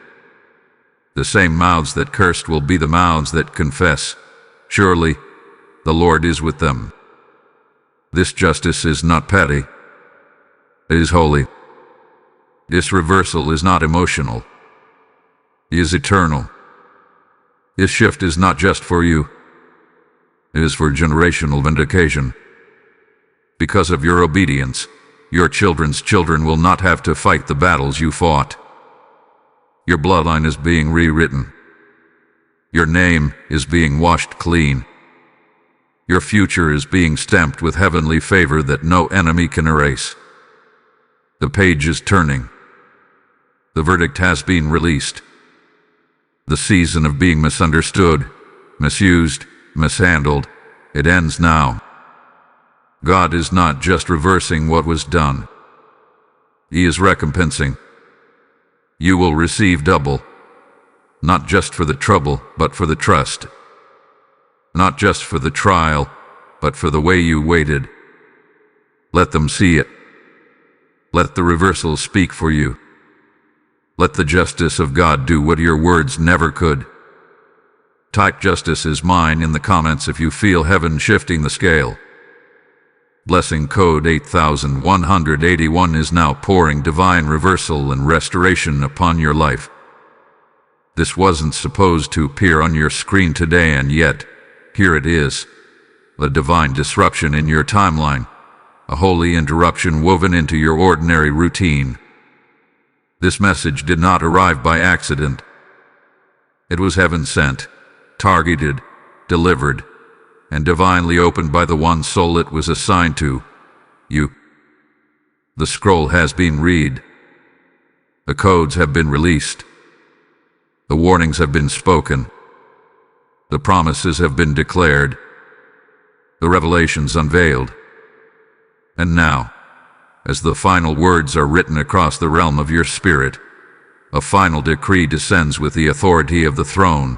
The same mouths that cursed will be the mouths that confess. Surely, the Lord is with them. This justice is not petty. It is holy. This reversal is not emotional. It is eternal. This shift is not just for you. It is for generational vindication. Because of your obedience, your children's children will not have to fight the battles you fought. Your bloodline is being rewritten. Your name is being washed clean. Your future is being stamped with heavenly favor that no enemy can erase. The page is turning. The verdict has been released. The season of being misunderstood, misused, mishandled, it ends now. God is not just reversing what was done. He is recompensing. You will receive double, not just for the trouble, but for the trust. Not just for the trial, but for the way you waited. Let them see it. Let the reversal speak for you. Let the justice of God do what your words never could. Type "justice is mine" in the comments if you feel heaven shifting the scale. Blessing code 8181 is now pouring divine reversal and restoration upon your life. This wasn't supposed to appear on your screen today, and yet, here it is. A divine disruption in your timeline. A holy interruption woven into your ordinary routine. This message did not arrive by accident. It was heaven sent, targeted, delivered, and divinely opened by the one soul it was assigned to, you. The scroll has been read. The codes have been released. The warnings have been spoken. The promises have been declared. the revelations unveiled. And now, as the final words are written across the realm of your spirit, a final decree descends with the authority of the throne.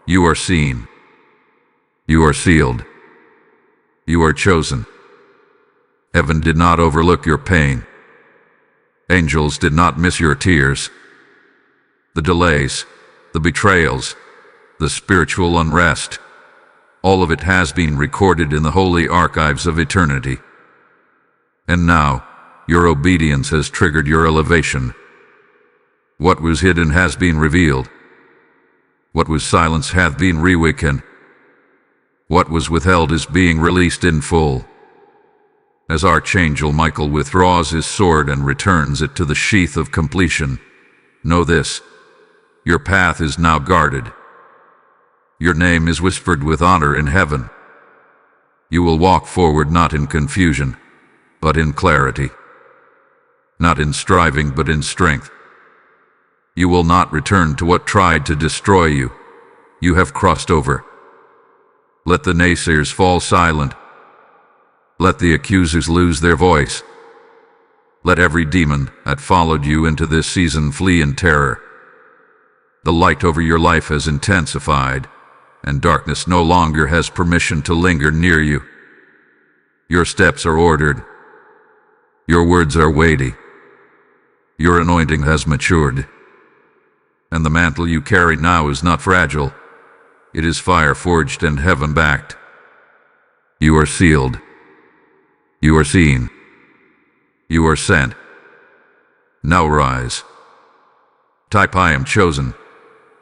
You are seen. You are sealed. You are chosen. Heaven did not overlook your pain. Angels did not miss your tears. The delays, the betrayals, the spiritual unrest, all of it has been recorded in the holy archives of eternity. And now, your obedience has triggered your elevation. What was hidden has been revealed. What was silenced hath been reawakened. What was withheld is being released in full. As Archangel Michael withdraws his sword and returns it to the sheath of completion, know this: your path is now guarded. Your name is whispered with honor in heaven. You will walk forward not in confusion, but in clarity. Not in striving, but in strength. You will not return to what tried to destroy you. You have crossed over. Let the naysayers fall silent. Let the accusers lose their voice. Let every demon that followed you into this season flee in terror. The light over your life has intensified, and darkness no longer has permission to linger near you. Your steps are ordered. Your words are weighty. Your anointing has matured. And the mantle you carry now is not fragile. It is fire-forged and heaven-backed. You are sealed. You are seen. You are sent. Now rise. Type "I am chosen."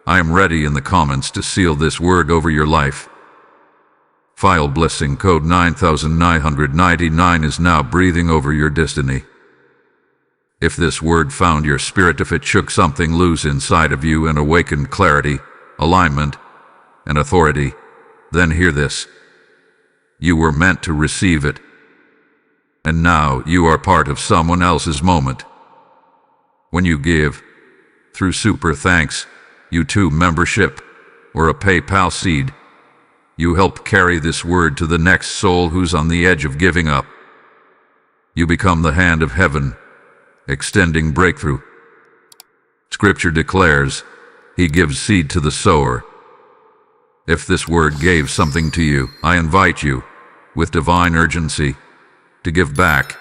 I am ready in the comments to seal this word over your life. File blessing code 9999 is now breathing over your destiny. If this word found your spirit, if it shook something loose inside of you and awakened clarity, alignment, and authority, then hear this. You were meant to receive it. And now you are part of someone else's moment. When you give, through super thanks, YouTube membership, or a PayPal seed, you help carry this word to the next soul who's on the edge of giving up. You become the hand of heaven, extending breakthrough. Scripture declares, He gives seed to the sower. If this word gave something to you, I invite you, with divine urgency, to give back,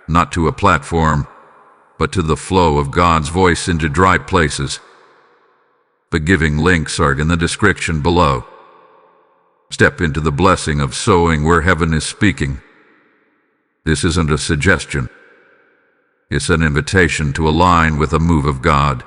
not to a platform, but to the flow of God's voice into dry places. The giving links are in the description below. Step into the blessing of sowing where heaven is speaking. This isn't a suggestion. It's an invitation to align with a move of God.